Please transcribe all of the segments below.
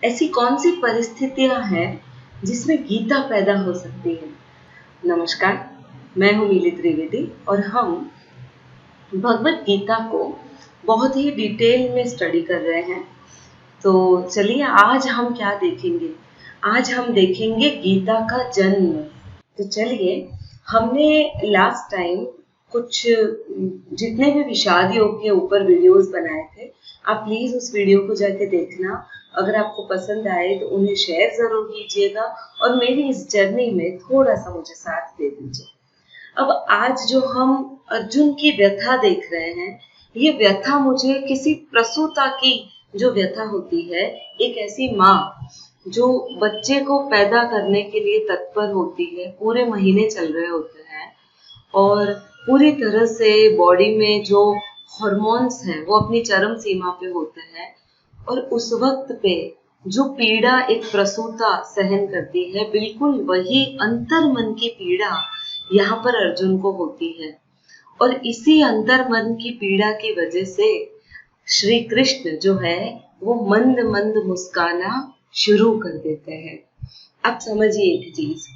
ऐसी कौन सी परिस्थितियां हैं जिसमें गीता पैदा हो सकती है। नमस्कार, मैं हूं मीली त्रिवेदी और हम भगवत गीता को बहुत ही डिटेल में स्टडी कर रहे हैं। तो चलिए आज हम क्या देखेंगे। आज हम देखेंगे गीता का जन्म। तो चलिए, हमने लास्ट टाइम कुछ जितने भी विषाद योग के ऊपर वीडियोस बनाए थे, आप प्लीज उस वीडियो को जाके देखना। अगर आपको पसंद आए तो उन्हें शेयर जरूर कीजिएगा और मेरी इस जर्नी में थोड़ा सा मुझे साथ दे दीजिए। अब आज जो हम अर्जुन की व्यथा देख रहे हैं, ये व्यथा मुझे किसी प्रसूता की जो व्यथा होती है, एक ऐसी माँ जो बच्चे को पैदा करने के लिए तत्पर होती है, पूरे महीने चल रहे होते हैं और पूरी तरह से बॉडी में जो हॉर्मोन्स हैं वो अपनी चरम सीमा पे होते हैं और उस वक्त पे जो पीड़ा एक प्रसूता सहन करती है, बिल्कुल वही अंतर मन की पीड़ा यहाँ पर अर्जुन को होती है। और इसी अंतर मन की पीड़ा की वजह से श्री कृष्ण जो है वो मंद मंद मुस्काना शुरू कर देते हैं। अब समझिए एक चीज,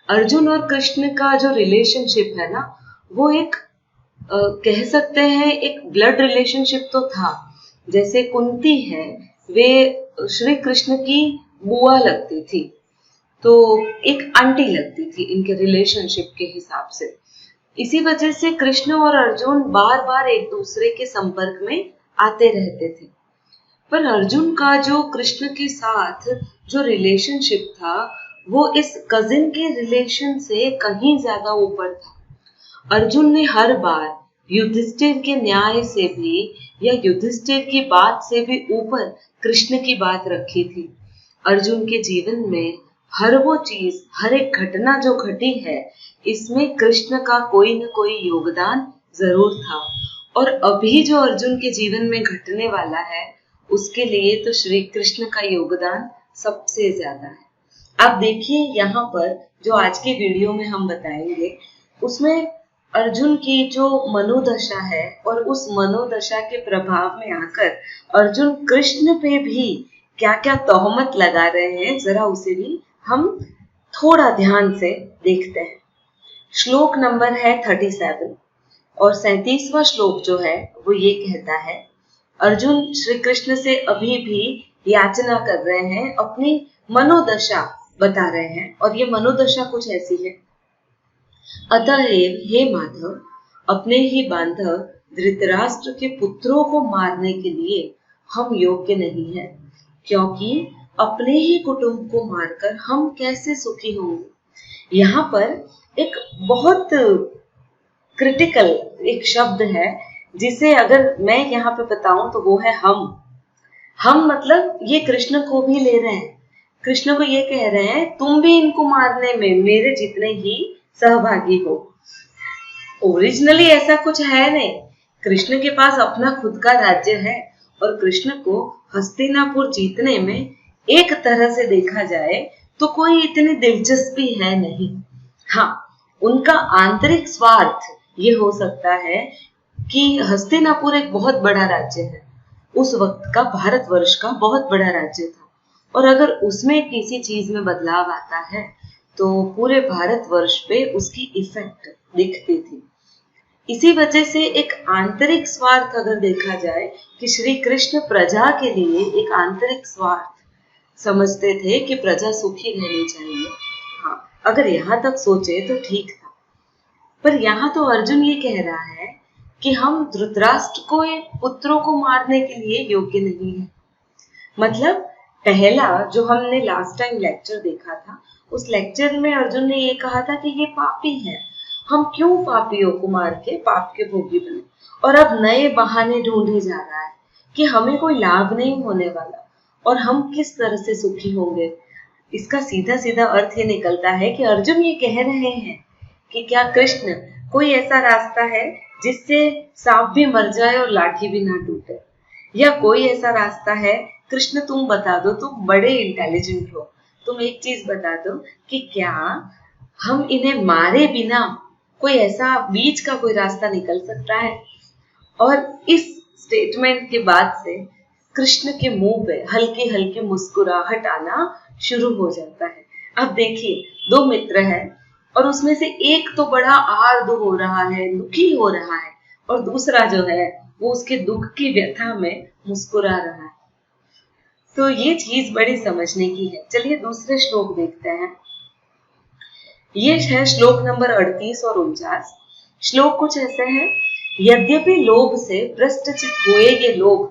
अर्जुन और कृष्ण का जो रिलेशनशिप है ना, वो एक कह सकते हैं एक ब्लड रिलेशनशिप तो था। जैसे कुंती है, वे श्री कृष्ण की बुआ लगती थी, तो एक आंटी लगती थी इनके रिलेशनशिप के हिसाब से। इसी वजह से कृष्ण और अर्जुन बार बार एक दूसरे के संपर्क में आते रहते थे। पर अर्जुन का जो कृष्ण के साथ जो रिलेशनशिप था, वो इस कजिन के रिलेशन से कहीं ज्यादा ऊपर था। अर्जुन ने हर बार युधिष्ठिर के न्याय से भी या युधिष्ठिर की बात से भी ऊपर कृष्ण की बात रखी थी। अर्जुन के जीवन में हर वो चीज, हर एक घटना जो घटी है, इसमें कृष्ण का कोई न कोई योगदान जरूर था। और अभी जो अर्जुन के जीवन में घटने वाला है, उसके लिए तो श्री कृष्ण का योगदान सबसे ज्यादा है। आप देखिए यहाँ पर जो आज के वीडियो में हम बताएंगे, उसमें अर्जुन की जो मनोदशा है और उस मनोदशा के प्रभाव में आकर अर्जुन कृष्ण पे भी क्या क्या तोहमत लगा रहे हैं, जरा उसे भी हम थोड़ा ध्यान से देखते हैं। श्लोक नंबर है 37 और 37वां श्लोक जो है वो ये कहता है, अर्जुन श्री कृष्ण से अभी भी याचना कर रहे हैं, अपनी मनोदशा बता रहे हैं और ये मनोदशा कुछ ऐसी है। अतएव हे माधव, अपने ही बांधव धृतराष्ट्र के पुत्रों को मारने के लिए हम योग्य नहीं हैं, क्योंकि अपने ही कुटुंब को मारकर हम कैसे सुखी होंगे। यहाँ पर एक बहुत क्रिटिकल एक शब्द है, जिसे अगर मैं यहाँ पे बताऊं तो वो है हम मतलब ये कृष्ण को भी ले रहे हैं। कृष्ण को ये कह रहे हैं, तुम भी इनको मारने में मेरे जितने ही सहभागी हो। ओरिजिनली ऐसा कुछ है नहीं। कृष्ण के पास अपना खुद का राज्य है और कृष्ण को हस्तिनापुर जीतने में एक तरह से देखा जाए तो कोई इतनी दिलचस्पी है नहीं। हाँ, उनका आंतरिक स्वार्थ ये हो सकता है कि हस्तिनापुर एक बहुत बड़ा राज्य है, उस वक्त का भारतवर्ष का बहुत बड़ा राज्य था, और अगर उसमें किसी चीज में बदलाव आता है तो पूरे भारतवर्ष पे उसकी इफेक्ट दिखती थी। इसी वजह से एक आंतरिक स्वार्थ अगर देखा जाए कि श्री कृष्ण प्रजा के लिए एक आंतरिक स्वार्थ समझते थे कि प्रजा सुखी रहनी चाहिए। हाँ, अगर यहाँ तक सोचे तो ठीक था। पर यहाँ तो अर्जुन ये कह रहा है कि हम धृतराष्ट्र को पुत्रों को मारने के लिए योग्य नहीं है। मतलब पहला जो हमने लास्ट टाइम लेक्चर देखा था, उस लेक्चर में अर्जुन ने ये कहा था कि ये पापी है, हम क्यों पापियों को मार के पाप के भोगी बने। और अब नए बहाने ढूंढे जा रहा है कि हमें कोई लाभ नहीं होने वाला और हम किस तरह से सुखी होंगे। इसका सीधा सीधा अर्थ ये निकलता है कि अर्जुन ये कह रहे हैं कि क्या कृष्ण कोई ऐसा रास्ता है जिससे सांप भी मर जाए और लाठी भी ना टूटे, या कोई ऐसा रास्ता है, कृष्ण तुम बता दो, तुम बड़े इंटेलिजेंट हो, तुम एक चीज बता दो कि क्या हम इन्हें मारे बिना कोई ऐसा बीच का कोई रास्ता निकल सकता है। और इस स्टेटमेंट के बाद से कृष्ण के मुंह पे हल्की हल्की मुस्कुराहट आना शुरू हो जाता है। अब देखिए, दो मित्र हैं और उसमें से एक तो बड़ा आर्द हो रहा है, दुखी हो रहा है, और दूसरा जो है वो उसके दुख की व्यथा में मुस्कुरा रहा है। तो ये चीज बड़ी समझने की है। चलिए दूसरे श्लोक देखते हैं। ये है श्लोक नंबर 38 और 49। श्लोक कुछ ऐसे है। यद्यपि लोभ से भ्रष्टचित हुए ये लोग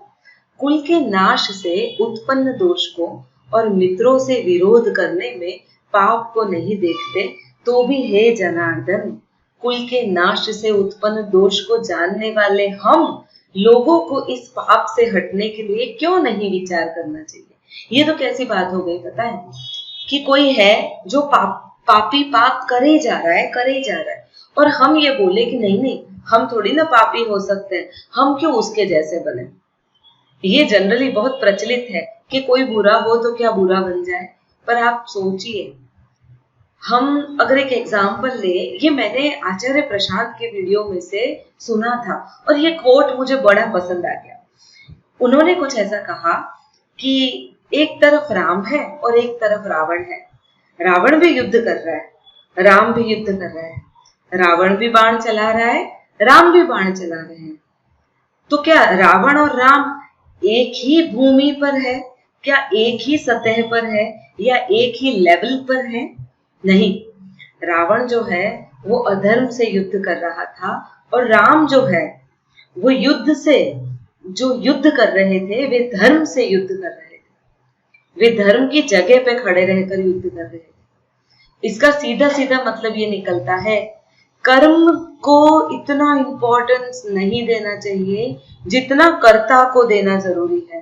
कुल के नाश से उत्पन्न दोष को और मित्रों से विरोध करने में पाप को नहीं देखते, तो भी हे जनार्दन, कुल के नाश से उत्पन्न दोष को जानने वाले हम लोगों को इस पाप से हटने के लिए क्यों नहीं विचार करना चाहिए। ये तो कैसी बात हो गई पता है, कि कोई है जो पापी पाप करे जा रहा है और हम ये बोले कि नहीं नहीं, हम थोड़ी ना पापी हो सकते हैं, हम क्यों उसके जैसे बने। ये जनरली बहुत प्रचलित है कि कोई बुरा हो तो क्या बुरा बन जाए। पर आप सोचिए, हम अगर एक एग्जाम्पल ले, ये मैंने आचार्य प्रशांत के वीडियो में से सुना था और ये कोट मुझे बड़ा पसंद आ गया। उन्होंने कुछ ऐसा कहा कि एक तरफ राम है और एक तरफ रावण है। रावण भी युद्ध कर रहा है, राम भी युद्ध कर रहा है, रावण भी बाण चला रहा है, राम भी बाण चला रहे हैं। तो क्या रावण और राम एक ही भूमि पर है? क्या एक ही सतह पर है या एक ही लेवल पर है? नहीं, रावण जो है वो अधर्म से युद्ध कर रहा था और राम जो है वो जो युद्ध कर रहे थे वे धर्म से युद्ध कर रहे थे। वे धर्म की जगह पे खड़े रहकर युद्ध कर रहे थे। इसका सीधा सीधा मतलब ये निकलता है, कर्म को इतना इंपॉर्टेंस नहीं देना चाहिए जितना कर्ता को देना जरूरी है।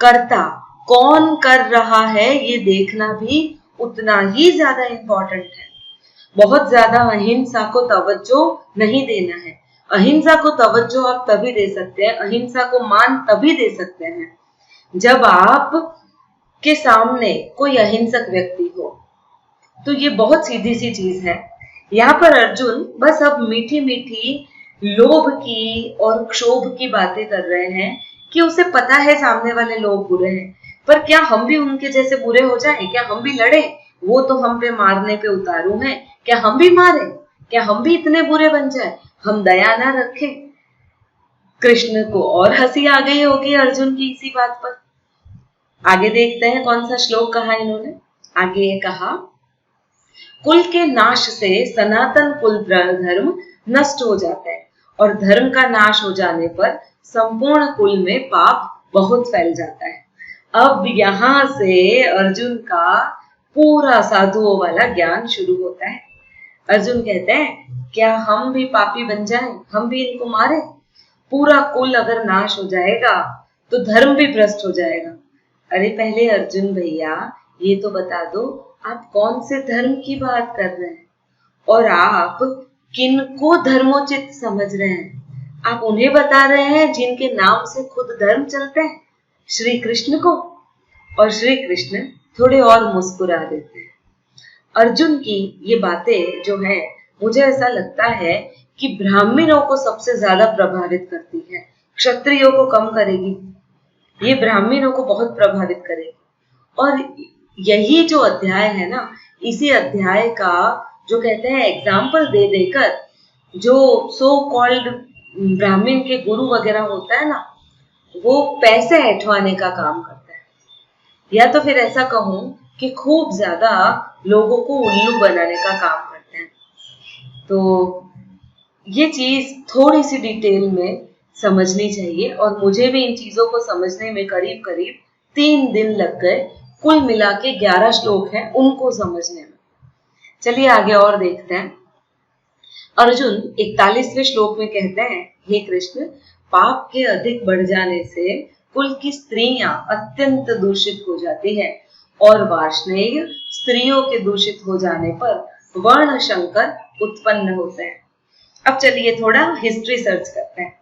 कर्ता कौन कर रहा है ये देखना भी उतना ही ज्यादा इंपॉर्टेंट है। बहुत ज्यादा अहिंसा को तवज्जो नहीं देना है। अहिंसा को तवज्जो आप तभी दे सकते हैं, अहिंसा को मान तभी दे सकते हैं जब आप के सामने कोई अहिंसक व्यक्ति हो। तो ये बहुत सीधी सी चीज है। यहाँ पर अर्जुन बस अब मीठी मीठी लोभ की और क्षोभ की बातें कर रहे हैं कि उसे पता है सामने वाले लोग बुरे हैं, पर क्या हम भी उनके जैसे बुरे हो जाए? क्या हम भी लड़े? वो तो हम पे मारने पे उतारू हैं, क्या हम भी मारे? क्या हम भी इतने बुरे बन जाए? हम दया ना रखें? कृष्ण को और हंसी आ गई होगी अर्जुन की इसी बात पर। आगे देखते हैं कौन सा श्लोक कहा इन्होंने। आगे ये कहा, कुल के नाश से सनातन कुल धर्म नष्ट हो जाता है और धर्म का नाश हो जाने पर संपूर्ण कुल में पाप बहुत फैल जाता है। अब यहां से अर्जुन का पूरा साधुओं वाला ज्ञान शुरू होता है। अर्जुन कहते हैं, क्या हम भी पापी बन जाएं? हम भी इनको मारे? पूरा कुल अगर नाश हो जाएगा तो धर्म भी भ्रष्ट हो जाएगा। अरे पहले अर्जुन भैया ये तो बता दो, आप कौन से धर्म की बात कर रहे हैं और आप किनको धर्मोचित समझ रहे हैं? आप उन्हें बता रहे हैं जिनके नाम से खुद धर्म चलते हैं, श्री कृष्ण को। और श्री कृष्ण थोड़े और मुस्कुरा देते हैं। अर्जुन की ये बातें जो है, मुझे ऐसा लगता है कि ब्राह्मणों को सबसे ज्यादा प्रभावित करती है, क्षत्रियों को कम करेगी, ये ब्राह्मणों को बहुत प्रभावित करेगी। और यही जो अध्याय है ना, इसी अध्याय का जो कहते हैं एग्जाम्पल दे देकर जो सो कॉल्ड ब्राह्मण के गुरु वगैरह होता है ना, वो पैसे ऐठवाने का काम करता है, या तो फिर ऐसा कहूं कि खूब ज्यादा लोगों को उल्लू बनाने का काम करते हैं। तो ये चीज थोड़ी सी डिटेल में समझनी चाहिए और मुझे भी इन चीजों को समझने में करीब करीब 3 दिन लग गए। कुल मिला के 11 श्लोक हैं उनको समझने में। चलिए आगे और देखते हैं। अर्जुन 41वें श्लोक में कहते हैं, हे कृष्ण, पाप के अधिक बढ़ जाने से कुल की स्त्रियां अत्यंत दूषित हो जाती हैं और वार्ष्णेय स्त्रियों के दूषित हो जाने पर वर्ण शंकर उत्पन्न होते हैं। अब चलिए थोड़ा हिस्ट्री सर्च करते हैं।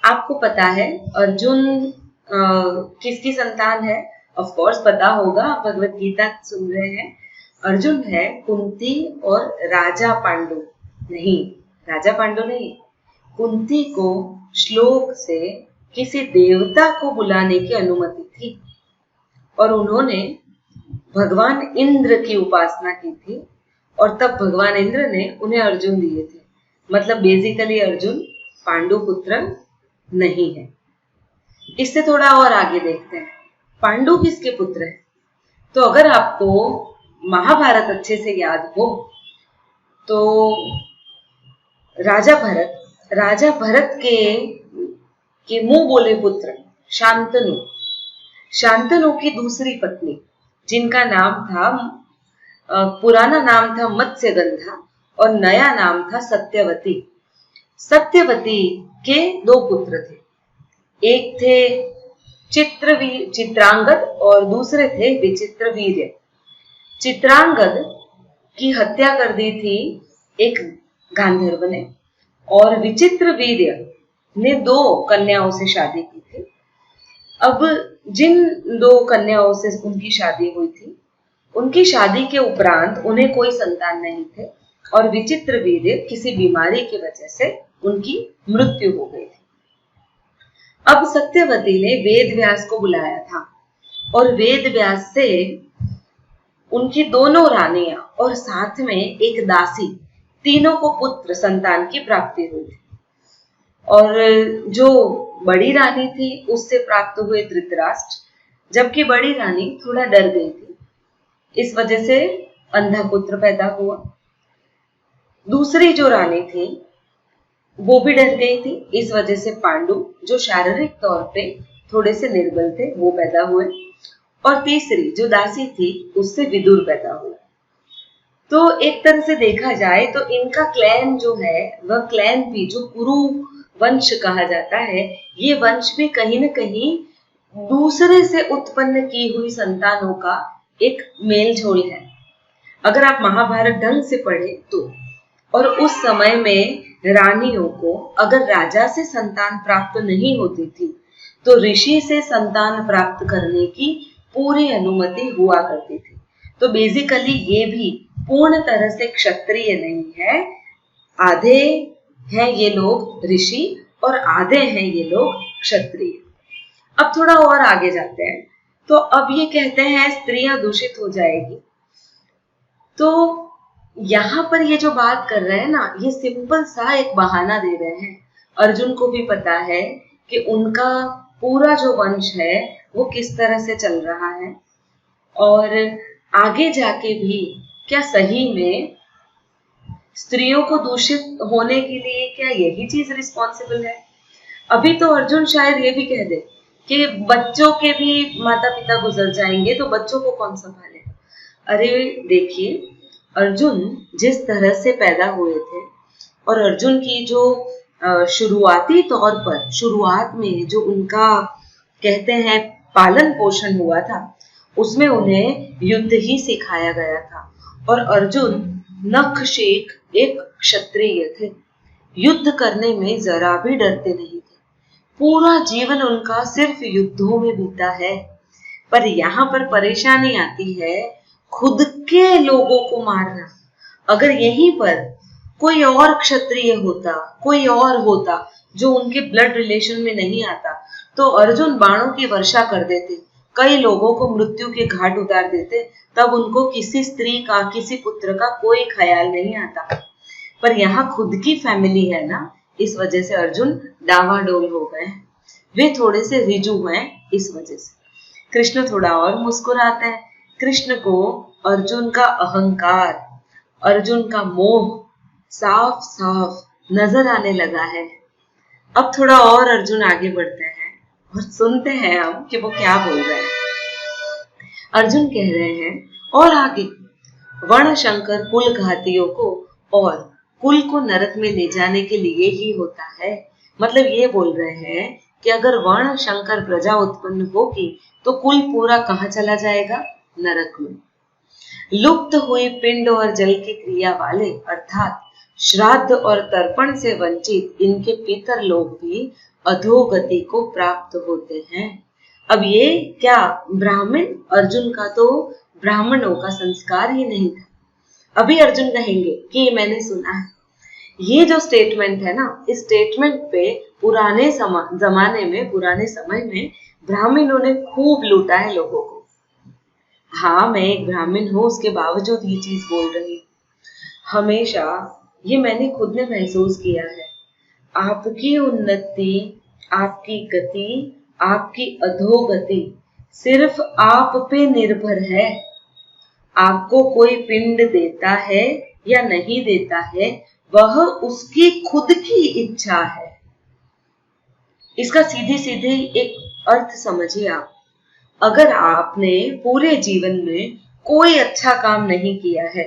आपको पता है अर्जुन किसकी संतान है? ऑफ कोर्स पता होगा, भगवत गीता सुन रहे हैं। अर्जुन है कुंती और राजा पांडु। नहीं, राजा पांडु नहीं, कुंती को श्लोक से किसी देवता को बुलाने की अनुमति थी और उन्होंने भगवान इंद्र की उपासना की थी और तब भगवान इंद्र ने उन्हें अर्जुन दिए थे। मतलब बेसिकली अर्जुन पांडु पुत्र नहीं है। इससे थोड़ा और आगे देखते हैं, पांडु किसके पुत्र हैं? तो अगर आपको महाभारत अच्छे से याद हो तो राजा भरत के मुंह बोले पुत्र शांतनु की दूसरी पत्नी, जिनका नाम था पुराना नाम था मत्स्यगंधा और नया नाम था सत्यवती। सत्यवती के दो पुत्र थे, एक थे चित्रांगद और दूसरे थे विचित्रवीर्य। चित्रांगद की हत्या कर दी थी एक गांधर्व ने और विचित्रवीर्य ने दो कन्याओं से शादी की थी। अब जिन दो कन्याओं से उनकी शादी हुई थी, उनकी शादी के उपरांत उन्हें कोई संतान नहीं थे और विचित्रवीर्य किसी बीमारी की वजह से उनकी मृत्यु हो गई थी। अब सत्यवती ने वेद व्यास को बुलाया था और वेद व्यास से उनकी दोनों रानियां और साथ में एक दासी, तीनों को पुत्र संतान की प्राप्ति हुई थी। और जो बड़ी रानी थी उससे प्राप्त हुए धृतराष्ट्र, जबकि बड़ी रानी थोड़ा डर गई थी, इस वजह से अंधा पुत्र पैदा हुआ। दूसरी जो रानी थी वो भी डर गई थी, इस वजह से पांडु, जो शारीरिक तौर पे थोड़े से निर्बल थे, वो पैदा हुए। और तीसरी जो दासी थी उससे विदुर पैदा हुआ। तो एक तरह से देखा जाए तो इनका क्लैन जो है वह क्लैन भी जो कुरु वंश कहा जाता है, ये वंश भी कहीं न कहीं दूसरे से उत्पन्न की हुई संतानों का एक मेलझोल है। अगर आप महाभारत ढंग से पढ़े तो, और उस समय में रानियों को अगर राजा से संतान प्राप्त नहीं होती थी तो ऋषि से संतान प्राप्त करने की पूरी अनुमति हुआ करती थी। तो बेसिकली ये भी पूर्ण तरह से क्षत्रिय नहीं है, आधे हैं ये लोग ऋषि और आधे हैं ये लोग क्षत्रिय। अब थोड़ा और आगे जाते हैं, तो अब ये कहते हैं स्त्रियां दूषित हो जाएगी। तो यहां पर ये जो बात कर रहे हैं ना, ये सिंपल सा एक बहाना दे रहे हैं। अर्जुन को भी पता है कि उनका पूरा जो वंश है वो किस तरह से चल रहा है और आगे जाके भी क्या सही में स्त्रियों को दूषित होने के लिए क्या यही चीज रिस्पॉन्सिबल है। अभी तो अर्जुन शायद ये भी कह दे कि बच्चों के भी माता पिता गुजर जाएंगे तो बच्चों को कौन संभालेगा। अरे देखिए, अर्जुन जिस तरह से पैदा हुए थे और अर्जुन की जो शुरुआती तौर पर शुरुआत में जो उनका कहते हैं पालन पोषण हुआ था, उसमें उन्हें युद्ध ही सिखाया गया था और अर्जुन नखशिख एक क्षत्रिय थे, युद्ध करने में जरा भी डरते नहीं थे। पूरा जीवन उनका सिर्फ युद्धों में बीता है। पर यहाँ पर परेशानी आती है खुद के लोगों को मारना। अगर यहीं पर कोई और क्षत्रिय होता, कोई और होता जो उनके ब्लड रिलेशन में नहीं आता, तो अर्जुन बाणों की वर्षा कर देते, कई लोगों को मृत्यु के घाट उतार देते, तब उनको किसी स्त्री का, किसी पुत्र का कोई ख्याल नहीं आता। पर यहाँ खुद की फैमिली है ना, इस वजह से अर्जुन डावाडोल हो गए, वे थोड़े से रिजु हैं इस वजह से। कृष्ण थोड़ा और मुस्कुराते हैं। कृष्ण को अर्जुन का अहंकार, अर्जुन का मोह साफ साफ नजर आने लगा है। अब थोड़ा और अर्जुन आगे बढ़ते हैं और सुनते हैं हम कि वो क्या बोल रहे हैं। अर्जुन कह रहे हैं और आगे, वर्ण शंकर कुल घातियों को और कुल को नरक में ले जाने के लिए ही होता है। मतलब ये बोल रहे हैं कि अगर वर्ण शंकर प्रजा उत्पन्न होगी तो कुल पूरा कहाँ चला जाएगा? नरक में। लुप्त हुई पिंड और जल की क्रिया वाले अर्थात श्राद्ध और तर्पण से वंचित इनके पितर लोग भी अधोगति को प्राप्त होते हैं। अब ये क्या ब्राह्मण, अर्जुन का तो ब्राह्मणों का संस्कार ही नहीं था। अभी अर्जुन कहेंगे कि मैंने सुना है। ये जो स्टेटमेंट है ना, इस स्टेटमेंट पे पुराने पुराने समय में ब्राह्मणों ने खूब लूटा है लोगों को। हाँ, मैं एक ब्राह्मण हूँ, उसके बावजूद ये चीज बोल रही हूँ। हमेशा ये मैंने खुद ने महसूस किया है। आपकी उन्नति, आपकी गति, आपकी अधोगति सिर्फ आप पे निर्भर है। आपको कोई पिंड देता है या नहीं देता है, वह उसकी खुद की इच्छा है। इसका सीधे सीधे एक अर्थ समझिए आप। अगर आपने पूरे जीवन में कोई अच्छा काम नहीं किया है,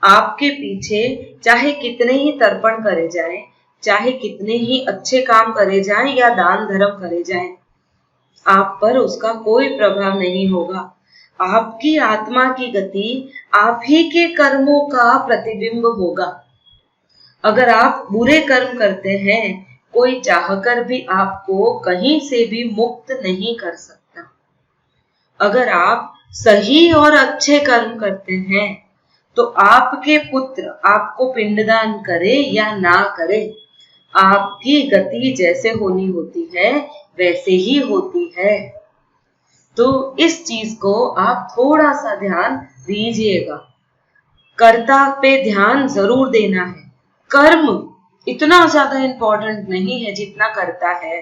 आपके पीछे चाहे कितने ही तर्पण करे जाएं, चाहे कितने ही अच्छे काम करे जाएं या दान धर्म करे जाएं, आप पर उसका कोई प्रभाव नहीं होगा। आपकी आत्मा की गति आप ही के कर्मों का प्रतिबिंब होगा। अगर आप बुरे कर्म करते हैं, कोई चाहकर भी आपको कहीं से भी मुक्त नहीं कर सकता। अगर आप सही और अच्छे कर्म करते हैं, तो आपके पुत्र आपको पिंडदान करे या ना करे, आपकी गति जैसे होनी होती है वैसे ही होती है। तो इस चीज को आप थोड़ा सा ध्यान दीजिएगा। कर्ता पे ध्यान जरूर देना है। कर्म इतना ज्यादा इंपॉर्टेंट नहीं है जितना करता है।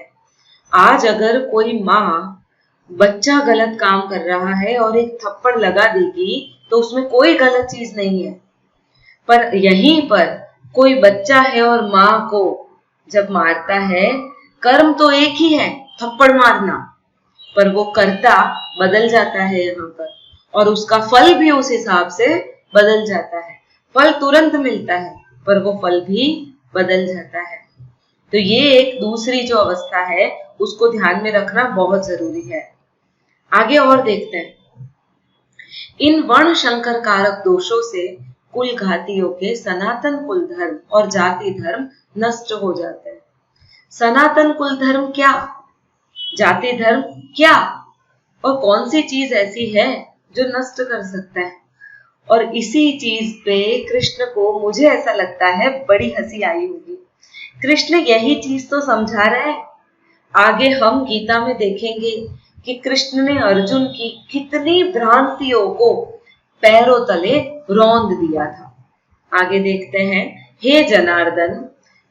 आज अगर कोई माँ बच्चा गलत काम कर रहा है और एक थप्पड़ लगा देगी तो उसमें कोई गलत चीज नहीं है, पर यहीं पर कोई बच्चा है और माँ को जब मारता है, कर्म तो एक ही है, थप्पड़ मारना, पर वो कर्ता बदल जाता है यहाँ पर, और उसका फल भी उस हिसाब से बदल जाता है। फल तुरंत मिलता है, पर वो फल भी बदल जाता है। तो ये एक दूसरी जो अवस्था है उसको ध्यान में रखना बहुत जरूरी है। आगे और देखते हैं। इन वर्ण शंकर कारक दोषों से कुल घातियों के सनातन कुल धर्म और जाति धर्म नष्ट हो जाते हैं। सनातन कुल धर्म क्या, जाति धर्म क्या, और कौन सी चीज ऐसी है जो नष्ट कर सकता है। और इसी चीज पे कृष्ण को, मुझे ऐसा लगता है, बड़ी हंसी आई होगी। कृष्ण यही चीज तो समझा रहे हैं। आगे हम गीता में देखेंगे कि कृष्ण ने अर्जुन की कितनी भ्रांतियों को पैरों तले रौंद दिया था। आगे देखते हैं। हे जनार्दन,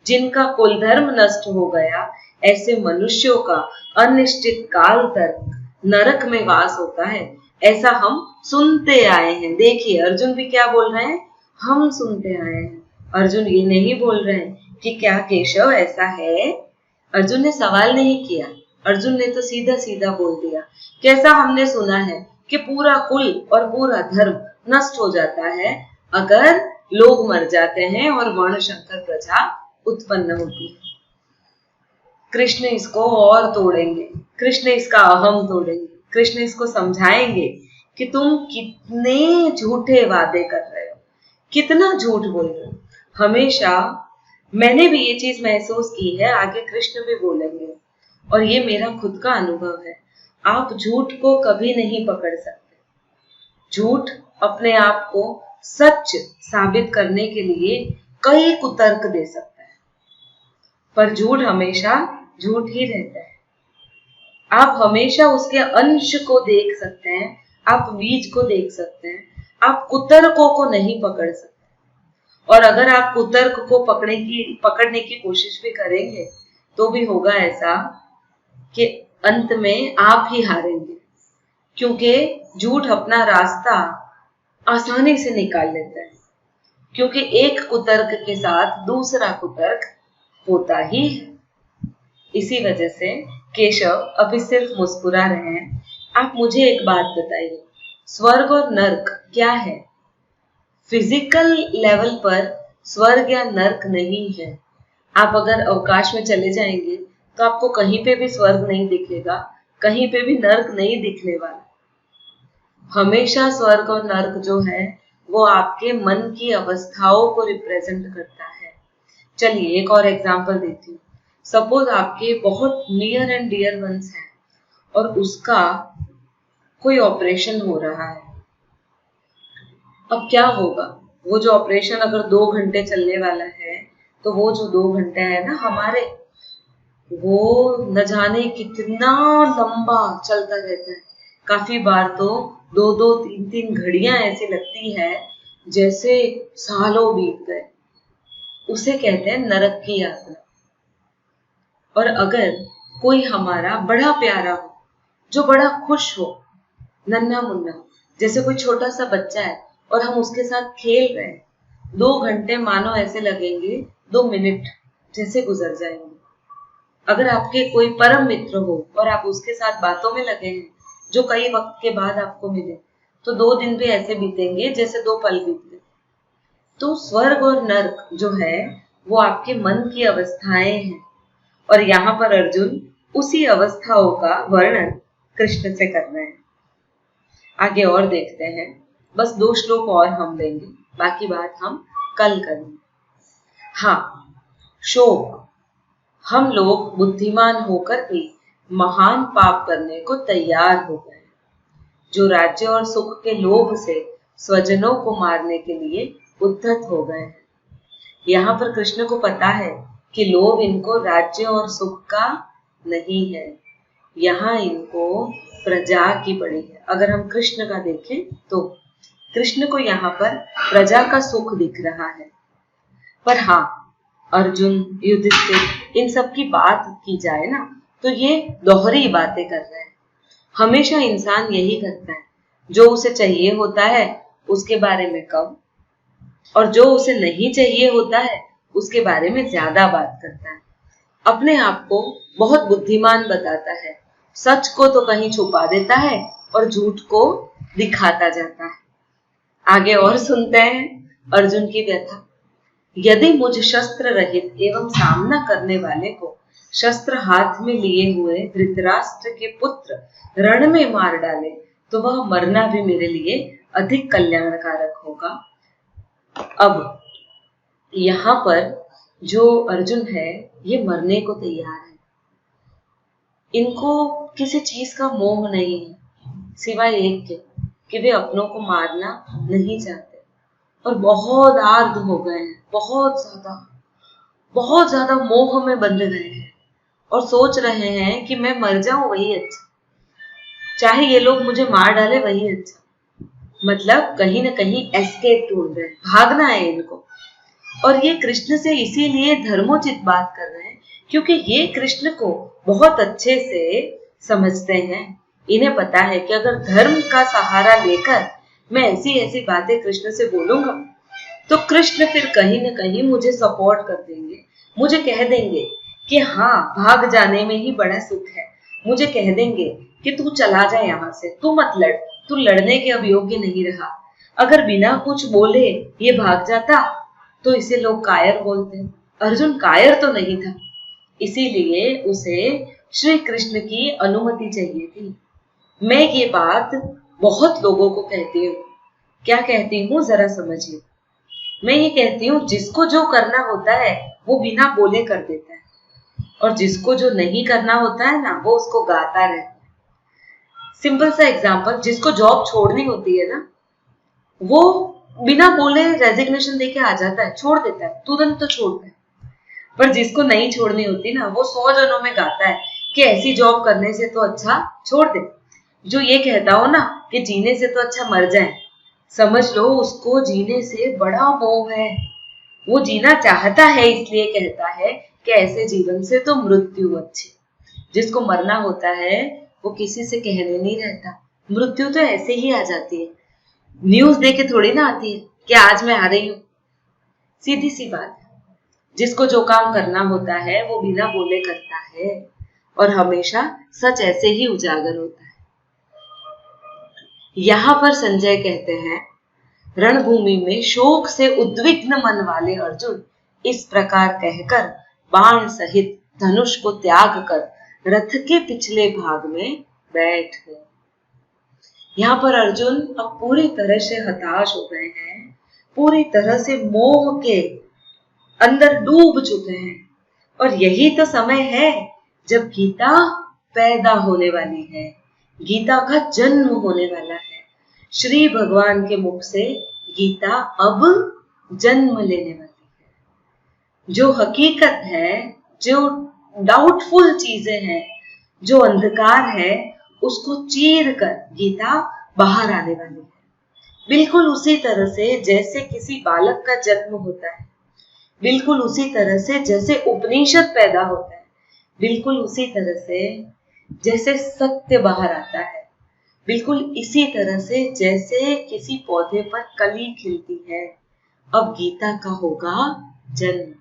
जिनका कुल धर्म नष्ट हो गया, ऐसे मनुष्यों का अनिश्चित काल तक नरक में वास होता है, ऐसा हम सुनते आए हैं। देखिए अर्जुन भी क्या बोल रहे हैं, हम सुनते आए हैं। अर्जुन ये नहीं बोल रहे हैं कि क्या केशव ऐसा है। अर्जुन ने सवाल नहीं किया, अर्जुन ने तो सीधा सीधा बोल दिया, कैसा हमने सुना है कि पूरा कुल और पूरा धर्म नष्ट हो जाता है अगर लोग मर जाते हैं और वर्ण शंकर प्रजा उत्पन्न होती है। कृष्ण इसको और तोड़ेंगे, कृष्ण इसका अहम तोड़ेंगे, कृष्ण इसको समझाएंगे कि तुम कितने झूठे वादे कर रहे हो, कितना झूठ बोल रहे हो। हमेशा मैंने भी ये चीज महसूस की है, आगे कृष्ण भी बोलेंगे, और ये मेरा खुद का अनुभव है। आप झूठ को कभी नहीं पकड़ सकते। झूठ अपने आप को सच साबित करने के लिए कई कुतर्क दे सकता है, पर झूठ हमेशा झूठ ही रहता है। आप हमेशा उसके अंश को देख सकते हैं, आप बीज को देख सकते हैं, आप कुतर्कों को नहीं पकड़ सकते। और अगर आप कुतर्क को पकड़ने की कोशिश भी करेंगे तो भी होगा ऐसा कि अंत में आप ही हारेंगे, क्योंकि झूठ अपना रास्ता आसानी से निकाल लेता है, क्योंकि एक कुतर्क के साथ दूसरा कुतर्क होता ही है। इसी वजह से केशव अभी सिर्फ मुस्कुरा रहे हैं। आप मुझे एक बात बताइए, स्वर्ग और नर्क क्या है? फिजिकल लेवल पर स्वर्ग या नर्क नहीं है। आप अगर अवकाश में चले जाएंगे तो आपको कहीं पे भी स्वर्ग नहीं दिखेगा, कहीं पे भी नर्क नहीं दिखने वाला। हमेशा स्वर्ग और नर्क जो है वो आपके मन की अवस्थाओं को रिप्रेजेंट करता है। चलिए एक और एग्जांपल देती हूँ। सपोज आपके बहुत नियर एंड डियर वंस हैं और उसका कोई ऑपरेशन हो रहा है। अब क्या होगा, वो जो ऑपरेशन अगर 2 घंटे चलने वाला है, तो वो जो 2 घंटे है ना, हमारे वो न जाने कितना लंबा चलता रहता है। काफी बार तो 2-2, 3-3 घड़ियां ऐसी लगती है जैसे सालों बीत गए। उसे कहते हैं नरक की यात्रा। और अगर कोई हमारा बड़ा प्यारा हो, जो बड़ा खुश हो, नन्हा मुन्ना, जैसे कोई छोटा सा बच्चा है और हम उसके साथ खेल रहे हैं, 2 घंटे मानो ऐसे लगेंगे 2 मिनट जैसे गुजर जाएंगे। अगर आपके कोई परम मित्र हो और आप उसके साथ बातों में लगे हैं, जो कई वक्त के बाद आपको मिले, तो 2 दिन भी ऐसे बीतेंगे जैसे 2 पल बीत गए। तो स्वर्ग और नर्क जो है वो आपके मन की अवस्थाएं हैं। और यहाँ पर अर्जुन उसी अवस्थाओं का वर्णन कृष्ण से कर रहे हैं। आगे और देखते हैं। बस 2 श्लोक और हम लेंगे, बाकी बात हम कल करेंगे। हाँ, शोक। हम लोग बुद्धिमान होकर भी महान पाप करने को तैयार हो गए, जो राज्य और सुख के लोभ से स्वजनों को मारने के लिए उद्धत हो गए हैं। यहाँ पर कृष्ण को पता है कि लोभ इनको राज्य और सुख का नहीं है, यहाँ इनको प्रजा की पड़ी है। अगर हम कृष्ण का देखें तो कृष्ण को यहाँ पर प्रजा का सुख दिख रहा है। पर हाँ, अर्जुन, युधिष्ठिर, इन सब की बात की जाए ना तो ये दोहरी बातें कर रहे हैं। हमेशा इंसान यही करता है, जो उसे चाहिए होता है उसके बारे में कम, और जो उसे नहीं चाहिए होता है उसके बारे में ज्यादा बात करता है। अपने आप को बहुत बुद्धिमान बताता है, सच को तो कहीं छुपा देता है और झूठ को दिखाता जाता है। आगे और सुनते हैं अर्जुन की व्यथा। यदि मुझ शस्त्र रहित एवं सामना करने वाले को शस्त्र हाथ में लिए हुए धृतराष्ट्र के पुत्र रण में मार डाले तो वह मरना भी मेरे लिए अधिक कल्याणकारक होगा। अब यहाँ पर जो अर्जुन है ये मरने को तैयार है। इनको किसी चीज का मोह नहीं है, सिवाय एक के कि वे अपनों को मारना नहीं चाहते, और बहुत आर्द्र हो गए हैं, बहुत ज्यादा मोह में बंध गए हैं और सोच रहे हैं कि मैं मर जाऊं वही अच्छा, चाहे ये लोग मुझे मार डाले वही अच्छा। मतलब कहीं ना कहीं एस्केप ढूंढ रहे हैं, भागना है इनको। और ये कृष्ण से इसीलिए धर्मोचित बात कर रहे हैं क्योंकि ये कृष्ण को बहुत अच्छे से समझते हैं। इन्हें पता है कि अगर धर्म का सहारा लेकर मैं ऐसी ऐसी बातें कृष्ण से बोलूंगा तो कृष्ण फिर कहीं ना कहीं मुझे सपोर्ट कर देंगे, मुझे कह देंगे कि हाँ, भाग जाने में ही बड़ा सुख है, मुझे कह देंगे कि तू चला जा यहाँ से, तू मत लड़, तू लड़ने के अब योग्य नहीं रहा। अगर बिना कुछ बोले ये भाग जाता तो इसे लोग कायर बोलते। अर्जुन कायर तो नहीं था, इसीलिए उसे श्री कृष्ण की अनुमति चाहिए थी। मैं ये बात बहुत लोगों को कहती हूँ। क्या कहती हूँ जरा समझिए। मैं ये कहती हूँ जिसको जो करना होता है वो बिना बोले कर देता है, और जिसको जो नहीं करना होता है ना वो उसको गाता रहता है। सिंपल सा एग्जांपल, जिसको जॉब छोड़नी होती है ना वो बिना बोले रेजिग्नेशन देके आ जाता है, छोड़ देता है, तुरंत तो छोड़ता है। पर जिसको नहीं छोड़नी होती ना वो 100 जनों में गाता है कि ऐसी जॉब करने से तो अच्छा छोड़ दे। जो ये कहता हो ना कि जीने से तो अच्छा मर जाए, समझ लो उसको जीने से बड़ा मोह है। वो जीना चाहता है इसलिए कहता है कि ऐसे जीवन से तो मृत्यु अच्छी। जिसको मरना होता है वो किसी से कहने नहीं रहता, मृत्यु तो ऐसे ही आ जाती है, न्यूज देके थोड़ी ना आती है कि आज मैं आ रही हूँ। सीधी सी बात है, जिसको जो काम करना होता है वो बिना बोले करता है, और हमेशा सच ऐसे ही उजागर होता है। यहाँ पर संजय कहते हैं, रणभूमि में शोक से उद्विग्न मन वाले अर्जुन इस प्रकार कहकर बाण सहित धनुष को त्याग कर रथ के पिछले भाग में बैठ गए। यहाँ पर अर्जुन अब पूरी तरह से हताश हो गए हैं, पूरी तरह से मोह के अंदर डूब चुके हैं। और यही तो समय है जब गीता पैदा होने वाली है, गीता का जन्म होने वाला है। श्री भगवान के मुख से गीता अब जन्म लेने वाली है। जो हकीकत है, जो डाउटफुल चीजें हैं, जो अंधकार है, उसको चीर कर गीता बाहर आने वाली है। बिल्कुल उसी तरह से जैसे किसी बालक का जन्म होता है, बिल्कुल उसी तरह से जैसे उपनिषद पैदा होता है, बिल्कुल उसी तरह से जैसे सत्य बाहर आता है, बिल्कुल इसी तरह से जैसे किसी पौधे पर कली खिलती है, अब गीता का होगा जन्म।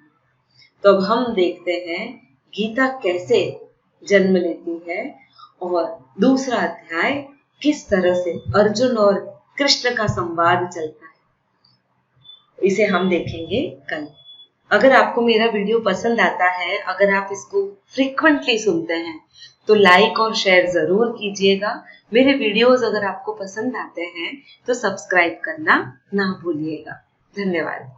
तो अब हम देखते हैं गीता कैसे जन्म लेती है और दूसरा अध्याय किस तरह से अर्जुन और कृष्ण का संवाद चलता है, इसे हम देखेंगे कल। अगर आपको मेरा वीडियो पसंद आता है, अगर आप इसको फ्रीक्वेंटली सुनते हैं, तो लाइक और शेयर जरूर कीजिएगा। मेरे वीडियोस अगर आपको पसंद आते हैं तो सब्सक्राइब करना ना भूलिएगा। धन्यवाद।